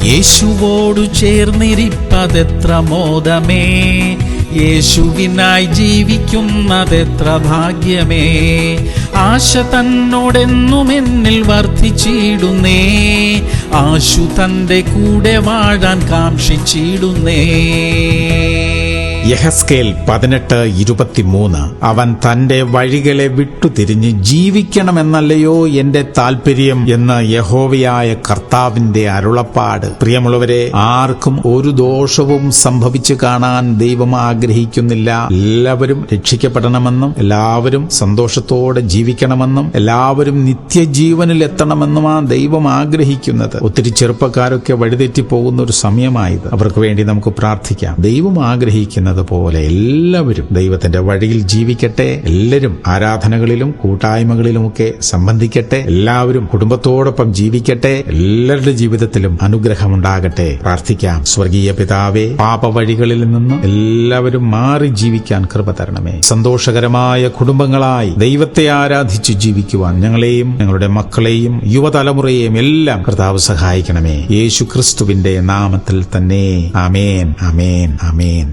യേശുവോടു ചേർന്നിരിപ്പതെത്ര മോദമേ, യേശുവിനായി ജീവിക്കുന്നതെത്ര ഭാഗ്യമേ. ആശ തന്നോടെന്നും എന്നിൽ വർദ്ധിച്ചിടുന്നേ, ആശു തന്റെ കൂടെ വാഴാൻ കാംക്ഷിച്ചിടുന്നേ. യെഹെസ്കേൽ 18:23. അവൻ തന്റെ വഴികളെ വിട്ടുതിരിഞ്ഞ് ജീവിക്കണമെന്നല്ലയോ എന്റെ താല്പര്യം എന്ന് യഹോവയായ കർത്താവിന്റെ അരുളപ്പാട്. പ്രിയമുള്ളവരെ, ആർക്കും ഒരു ദോഷവും സംഭവിച്ചു കാണാൻ ദൈവം ആഗ്രഹിക്കുന്നില്ല. എല്ലാവരും രക്ഷിക്കപ്പെടണമെന്നും എല്ലാവരും സന്തോഷത്തോടെ ജീവിക്കണമെന്നും എല്ലാവരും നിത്യജീവനിൽ എത്തണമെന്നുമാണ് ദൈവം ആഗ്രഹിക്കുന്നത്. ഒത്തിരി ചെറുപ്പക്കാരൊക്കെ വഴിതെറ്റി പോകുന്ന ഒരു സമയമായത്. അവർക്ക് വേണ്ടി നമുക്ക് പ്രാർത്ഥിക്കാം. ദൈവം ആഗ്രഹിക്കുന്നത് പോലെ എല്ലാവരും ദൈവത്തിന്റെ വഴിയിൽ ജീവിക്കട്ടെ. എല്ലാവരും ആരാധനകളിലും കൂട്ടായ്മകളിലുമൊക്കെ സംബന്ധിക്കട്ടെ. എല്ലാവരും കുടുംബത്തോടൊപ്പം ജീവിക്കട്ടെ. എല്ലാവരുടെ ജീവിതത്തിലും അനുഗ്രഹമുണ്ടാകട്ടെ. പ്രാർത്ഥിക്കാം. സ്വർഗീയ പിതാവേ, പാപവഴികളിൽ നിന്ന് എല്ലാവരും മാറി ജീവിക്കാൻ കൃപ തരണമേ. സന്തോഷകരമായ കുടുംബങ്ങളായി ദൈവത്തെ ആരാധിച്ചു ജീവിക്കുവാൻ ഞങ്ങളെയും ഞങ്ങളുടെ മക്കളെയും യുവതലമുറയെയും എല്ലാം കർത്താവ് സഹായിക്കണമേ. യേശു ക്രിസ്തുവിന്റെ നാമത്തിൽ തന്നെ. ആമേൻ, ആമേൻ, ആമേൻ.